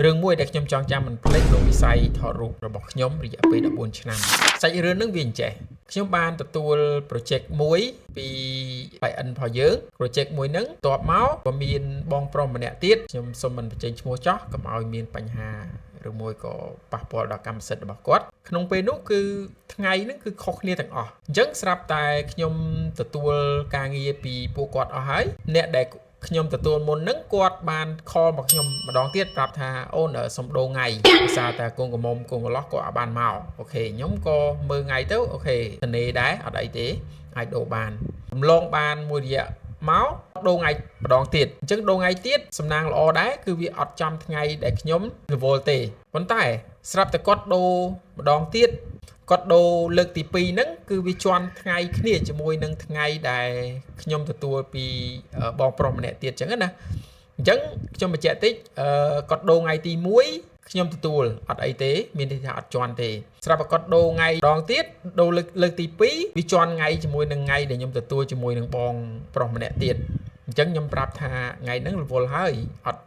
រឿងមួយដែលខ្ញុំចងចាំមិនភ្លេចក្នុងវិស័យថតរូបរបស់ខ្ញុំរយៈពេល14ឆ្នាំសាច់រឿងនឹងវាអញ្ចេះខ្ញុំបានទទួល project មួយពី BN របស់យើង project មួយហ្នឹងតបមកក៏មានបងប្រុសម្នាក់ទៀតខ្ញុំសូមមិនបញ្ចេញឈ្មោះចោះកុំឲ្យមានបញ្ហាឬមួយក៏ប៉ះពាល់ដល់កម្មសិទ្ធិរបស់គាត់ក្នុងពេលនោះគឺថ្ងៃហ្នឹងគឺខុសគ្នាទាំងអស់អញ្ចឹងស្រាប់តែខ្ញុំទទួលការងារពីពួកគាត់អស់ហើយអ្នកដែលខ្ញុំទទួលមុនហ្នឹងគាត់បាន call មកខ្ញុំម្ដងទៀតប្រាប់ថាអូនសុំដូរថ្ងៃដោយសារតែកូនកុំកូនកន្លោះគាត់អាចបានមកអូខេខ្ញុំក៏មើលថ្ងៃទៅអូខេតនេដែរអត់អីទេអាចដូរបានរំលងបានមួយរយៈមកដូរថ្ងៃម្ដងទៀតអញ្ចឹងដូរថ្ងៃទៀតសំណាងល្អដែរគឺវាអត់ចំថ្ងៃដែលខ្ញុំរវល់ទេប៉ុន្តែស្រាប់តែគាត់ដូរម្ដងទៀតគាត់ដូរលើកទី2ហ្នឹងគឺវាជន់ថ្ងៃគ្នាជាមួយនឹងថ្ងៃដែលខ្ញុំទទួលពីបងប្រុសម្នាក់ទៀតអញ្ចឹងណាអញ្ចឹងខ្ញុំបញ្ជាក់តិចគាត់ដូរថ្ងៃទី1ខ្ញុំទទួលអត់អីទេមានន័យថាអត់ជន់ទេស្រាប់តែគាត់ដូរថ្ងៃម្ដងទៀតដូរលើកទី2វាជន់ថ្ងៃជាមួយនឹងថ្ងៃដែលខ្ញុំទទួលជាមួយនឹងបងប្រុសម្នាក់ទៀតអញ្ចឹងខ្ញុំប្រាប់ថាថ្ងៃហ្នឹងរវល់ហើយអត់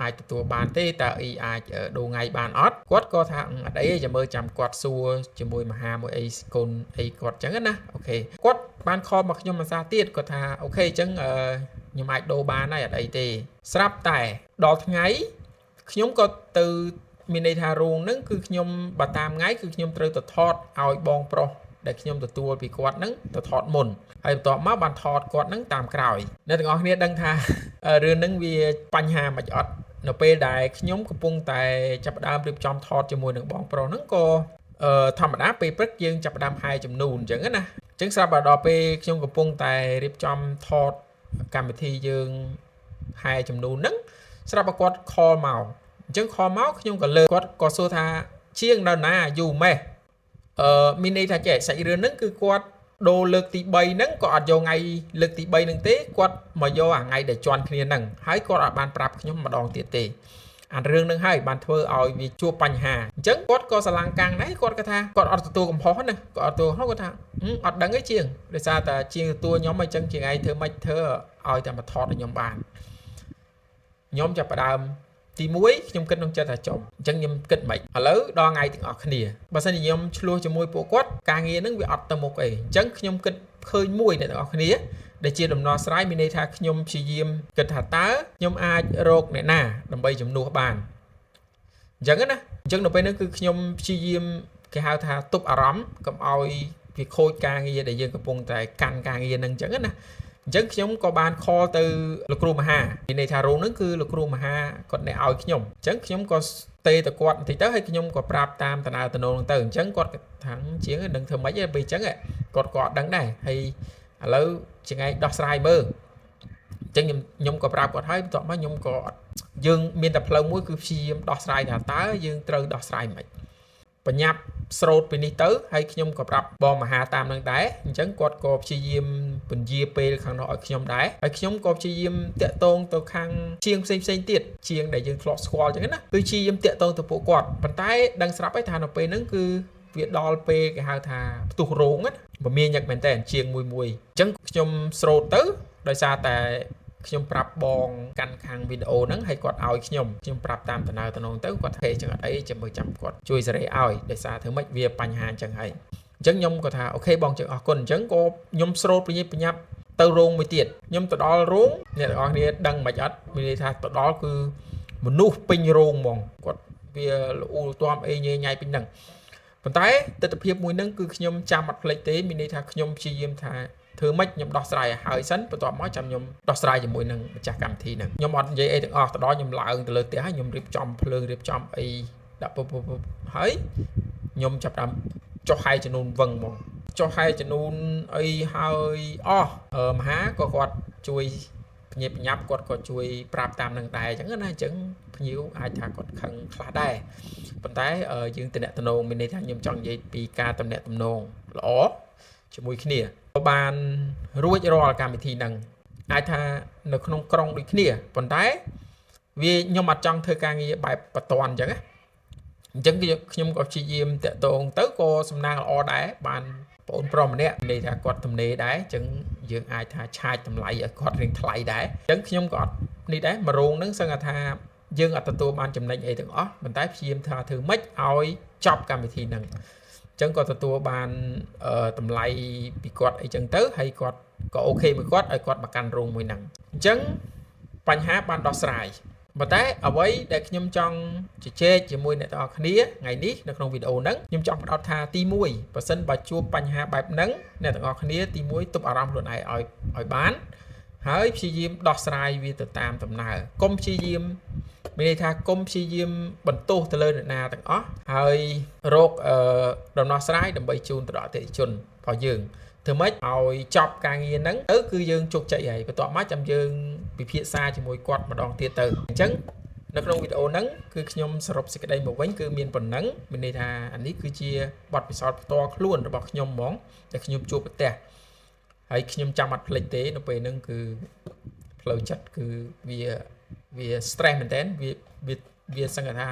អាចទទួលបានទេតើអីអាចដូរថ្ងៃបានអត់គាត់ក៏ថាអត់អីទេចាំមើលចាំគាត់សួរជាមួយមហាមួយអីកូនអីគាត់អញ្ចឹងណាអូខេគាត់បានខលមកខ្ញុំមួយសារទៀតគាត់ថាអូខេអញ្ចឹងខ្ញុំអាចដូរបានហើយអត់អីទេស្រាប់តែដល់ថ្ងៃខ្ញុំក៏ទៅមានន័យថារោងហ្នឹងគឺខ្ញុំបើតាមថ្ងៃគឺខ្ញុំត្រូវទៅថតឲ្យបងប្រុសដែលខ្ញុំទទួលពីគាត់ហ្នឹងទៅថតមុនហើយបន្ទាប់មកបានថតគាត់ហ្នឹងតាមក្រោយអ្នកទាំងអស់គ្នាដឹងថារឿងហ្នឹងវាបញ្ហាមិនអត់នៅពេលដែលខ្ញុំកំពុងតែចាប់ផ្ដើមរៀបចំថតជាមួយនឹងបងប្រុសហ្នឹងក៏ធម្មតាពេលព្រឹកយើងចាប់ផ្ដើមហាយចំនួនអញ្ចឹងណាអញ្ចឹងស្រាប់តែដល់ពេលខ្ញុំកំពុងតែរៀបចំថតកម្មវិធីយើងហាយចំនួនហ្នឹងស្រាប់តែគាត់ call មកអញ្ចឹង call មកខ្ញុំក៏លើគាត់ក៏សួរថាជាងនៅណាយូរម៉េះមានន័យថាចេះសាច់រឿងហ្នឹងគឺគាត់ដូរលើកទី3ហ្នឹងក៏អត់យកថ្ងៃលើកទី3ហ្នឹងទេគាត់មកយកអាថ្ងៃដែលជន់គ្នាហ្នឹងហើយគាត់អត់បានប្រាប់ខ្ញុំម្ដងទៀតទេអារឿងហ្នឹងហើយបានធ្វើឲ្យវាជួបបញ្ហាអញ្ចឹងគាត់ក៏ស្រឡាំងកាំងដែរគាត់ថាគាត់អត់ទទួលកំហុសណាគាត់អត់ទទួលគាត់ថាអត់ដឹងទេជាងដោយសារតែជាងទទួលខ្ញុំអញ្ចឹងជាងឯងធ្វើម៉េចធ្វើឲ្យតែមកថតឲ្យខ្ញុំបានខ្ញុំចាប់ផ្ដើមទី1ខ្ញុំគិតក្នុងចិត្តថាចុំអញ្ចឹងខ្ញុំគិតមិនឥឡូវដល់ថ្ងៃទាំងអស់គ្នាបើសិនជាខ្ញុំឆ្លោះជាមួយពួកគាត់ការងារហ្នឹងវាអត់ទៅមុខអីអញ្ចឹងខ្ញុំគិតឃើញមួយអ្នកទាំងអស់គ្នាដែលជាដំណោះស្រាយមានន័យថាខ្ញុំព្យាយាមគិតថាតើខ្ញុំអាចរកអ្នកណាដើម្បីជំនួសបានអញ្ចឹងណាអញ្ចឹងនៅពេលហ្នឹងគឺខ្ញុំព្យាយាមគេហៅថាទប់អារម្មណ៍កុំឲ្យវាខូចការងារដែលយើងកំពុងតែកាន់ការងារហ្នឹងអញ្ចឹងណាអញ្ចឹងខ្ញុំក៏បាន call ទៅលោកគ្រូមហាមានន័យថារោងហ្នឹងគឺលោកគ្រូមហាគាត់អ្នកឲ្យខ្ញុំអញ្ចឹងខ្ញុំក៏ទេទៅគាត់បន្តិចទៅហើយខ្ញុំក៏ប្រាប់តាមតំណើតំណងទៅអញ្ចឹងគាត់ថាជាងនឹងធ្វើម៉េចទេពេលអញ្ចឹងគាត់ក៏អត់ដឹងដែរហើយឥឡូវជាថ្ងៃដោះស្រាយមើលអញ្ចឹងខ្ញុំក៏ប្រាប់គាត់ហើយបន្ទាប់មកខ្ញុំក៏យើងមានតែផ្លូវមួយគឺព្យាយាមដោះស្រាយថាតើយើងត្រូវដោះស្រាយមិនបញ្ញាប់ស្រោតពីនេះទៅហើយខ្ញុំក៏ប្រាប់បងមហាតាមនឹងដែរអញ្ចឹងគាត់ក៏ព្យាយាមពន្យាពេលខាងនោះឲ្យខ្ញុំដែរហើយខ្ញុំក៏ព្យាយាមតាក់ទងទៅខាងជាងផ្សេងទៀតជាងដែលយើងធ្លាប់ស្គាល់អញ្ចឹងណាគឺព្យាយាមតាក់ទងទៅពួកគាត់ប៉ុន្តែដឹងស្រាប់ហើយថានៅពេលហ្នឹងគឺវាដល់ពេលគេហៅថាផ្ទុះរោងណាមមាញឹកមែនតើជាងមួយអញ្ចឹងខ្ញុំស្រោតទៅដោយសារតែខ្ញុំប្រាប់បងកាន់ខាងវីដេអូហ្នឹងហើយគាត់ឲ្យខ្ញុំប្រាប់តាមតំណទៅគាត់ថាអញ្ចឹងអត់អីចាំមើលចាំគាត់ជួយសេរីឲ្យដោយសារធ្វើម៉េចវាបញ្ហាអញ្ចឹងហើយអញ្ចឹងខ្ញុំក៏ថាអូខេបងជើងអរគុណអញ្ចឹងក៏ខ្ញុំស្រោតប្រញាប់ទៅរោងមួយទៀតខ្ញុំទៅដល់រោងអ្នកទាំងអស់គ្នាដឹងមិនអត់មានន័យថាទៅដល់គឺមនុស្សពេញរោងហ្មងគាត់វាល្អូលទាំអីញ៉ៃពេញហ្នឹងប៉ុន្តែទស្សនវិជ្ជាមួយហ្នឹងគឺខ្ញុំចាំអត់ភ្លេចទេមានន័យថាខ្ញុំព្យាយាមថាធ្វើម៉េចខ្ញុំដោះស្រាយឲ្យហើយសិនបន្ទាប់មកចាំខ្ញុំដោះស្រាយជាមួយនឹងម្ចាស់កម្មវិធីហ្នឹងខ្ញុំអត់និយាយអីទាំងអស់ទៅដល់ខ្ញុំឡើងទៅលើផ្ទះហើយខ្ញុំរៀបចំភ្លើងរៀបចំអីដាក់ពុបហើយខ្ញុំចាប់តាមចុះហាយចំនួនវឹងហ្មងចុះហាយចំនួនអីហើយអស់មហាក៏គាត់ជួយបញ្ញាប់គាត់ក៏ជួយប្រាប់តាមនឹងដែរអញ្ចឹងណាអញ្ចឹងភ្ញៀវអាចថាគាត់ខឹងខ្លះដែរប៉ុន្តែយើងតំណតំណងមានន័យថាខ្ញុំចង់និយាយពីការតំណតំណងល្អជាមួយគ្នាក៏បានរួចរាល់កម្មវិធីហ្នឹងអាចថានៅក្នុងក្រុងដូចគ្នាប៉ុន្តែវាខ្ញុំអត់ចង់ធ្វើការងារបែបបន្ទាន់អញ្ចឹងណាអញ្ចឹងខ្ញុំក៏ព្យាយាមតាក់ទងទៅក៏សំណាងល្អដែរបានបងប្រុសម្នាក់និយាយថាគាត់ទំនេរដែរអញ្ចឹងយើងអាចថាឆាចតម្លៃឲ្យគាត់រៀងថ្លៃដែរអញ្ចឹងខ្ញុំក៏អត់នេះដែរមករោងហ្នឹងសឹងថា យើងអត់ទទួលបានចំណេញអីទាំងអស់ប៉ុន្តែព្យាយាមថាធ្វើម៉េចឲ្យចប់កម្មវិធីហ្នឹងអញ្ចឹងគាត់ទទួលបានតម្លៃពីគាត់អីចឹងទៅហើយគាត់ក៏អូខេមួយគាត់ឲ្យគាត់មកកាន់រោងមួយហ្នឹងអញ្ចឹងបញ្ហាបានដោះស្រាយប៉ុន្តែអ្វីដែលខ្ញុំចង់ជជែកជាមួយអ្នកទាំងអស់គ្នាថ្ងៃនេះនៅក្នុងវីដេអូហ្នឹងខ្ញុំចង់ផ្ដោតថាទី1បើសិនបើជួបបញ្ហាបែបហ្នឹងអ្នកទាំងអស់គ្នាទី1ទប់អារម្មណ៍ខ្លួនឯងឲ្យបានហើយព្យាយាមដោះស្រាយវាទៅតាមដំណើរកុំព្យាយាមមានន័យថាកុំព្យាយាមបន្ទោសទៅលើអ្នកណាទាំងអស់ហើយរកដំណោះស្រាយដើម្បីជូនទៅដល់អតិថិជនរបស់យើងធ្វើម៉េចឲ្យចប់ការងារហ្នឹងទៅគឺយើងជោគជ័យហើយបន្ទាប់មកចាំយើងពិភាក្សាជាមួយគាត់ម្ដងទៀតទៅអញ្ចឹងនៅក្នុងវីដេអូហ្នឹងគឺខ្ញុំសរុបសេចក្តីមកវិញគឺមានប៉ុណ្ណឹងមានន័យថាអានេះគឺជាបទពិសោធន៍ផ្ទាល់ខ្លួនរបស់ខ្ញុំហ្មងដែលខ្ញុំជួបប្រទះហើយខ្ញុំចាំអត់ភ្លេចទេនៅពេលហ្នឹងគឺផ្លូវចិត្តគឺវា stress មែនតើវាសឹងថា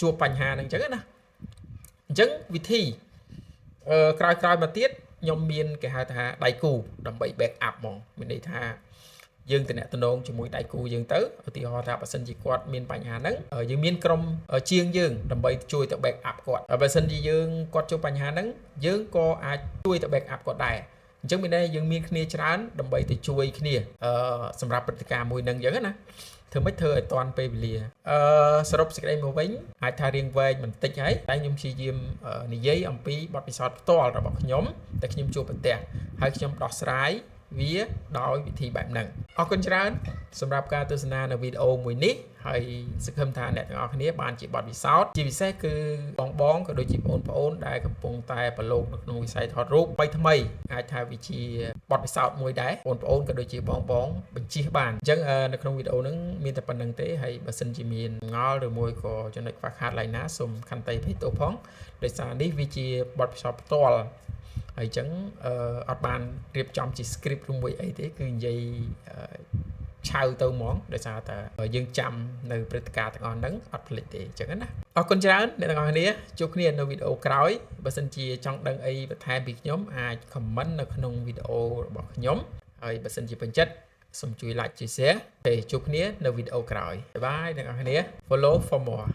ជួបបញ្ហាហ្នឹងអញ្ចឹងណាអញ្ចឹងវិធីក្រោយមកទៀតខ្ញុំមានគេហៅថាដៃគូដើម្បី back up ហ្មងមានន័យថាយើងតំណងជាមួយដៃគូយើងទៅឧទាហរណ៍ថាបើសិនជាគាត់មានបញ្ហាហ្នឹងយើងមានក្រុមជាងយើងដើម្បីជួយទៅ back up គាត់បើសិនជាគាត់ជួបបញ្ហាហ្នឹងយើងក៏អាចជួយទៅ back up គាត់ដែរអញ្ចឹងមានន័យយើងមានគ្នាច្រើនដើម្បីទៅជួយគ្នាសម្រាប់ព្រឹត្តិការណ៍មួយហ្នឹងអញ្ចឹងណាធ្វើម៉េចធ្វើឲ្យតាន់ពេលវេលាសរុបសេចក្តីមកវិញអាចថារៀងវែងបន្តិចហើយតែខ្ញុំព្យាយាមនិយាយអំពីបទពិសោធន៍ផ្ទាល់របស់ខ្ញុំដែលខ្ញុំជួបប្រទះហើយខ្ញុំដោះស្រាយវាដោយវិធីបែបហ្នឹងអរគុណច្រើនសម្រាប់ការទស្សនានៅវីដេអូមួយនេះហើយសង្ឃឹមថាអ្នកទាំងអស់គ្នាបានជាបទពិសោធន៍ជាពិសេសគឺបងក៏ដូចជាបងប្អូនដែលកំពុងតែប្រឡូកនៅក្នុងវិស័យថតរូបថ្មីអាចថាវាជាបទពិសោធន៍មួយដែរបងប្អូនក៏ដូចជាបងបញ្ជិះបានអញ្ចឹងនៅក្នុងវីដេអូហ្នឹងមានតែប៉ុណ្្នឹងទេហើយបើសិនជាមានងល់ឬមួយក៏ចំណុចខ្វះខាតឡើយណាសូមខន្តីភ័យទោសផងដោយសារនេះវាជាបទពិសោធន៍ផ្ទាល់ហើយអញ្ចឹងអត់បានរៀបចំជា script ឬមួយអីទេគឺនិយាយឆៅទៅហ្មងដោយសារតែយើងចាំនៅព្រឹត្តិការណ៍ទាំងអស់ហ្នឹងអត់ភ្លេចទេអញ្ចឹងណាអរគុណច្រើនអ្នកទាំងអស់គ្នាជួបគ្នានៅវីដេអូក្រោយបើសិនជាចង់ដឹងអីបន្ថែមពីខ្ញុំអាច comment នៅក្នុងវីដេអូរបស់ខ្ញុំហើយបើសិនជាពេញចិត្តសូមជួយ like ជួយ share ពេលជួបគ្នានៅវីដេអូក្រោយបាយបាយអ្នកទាំងអស់គ្នា follow for more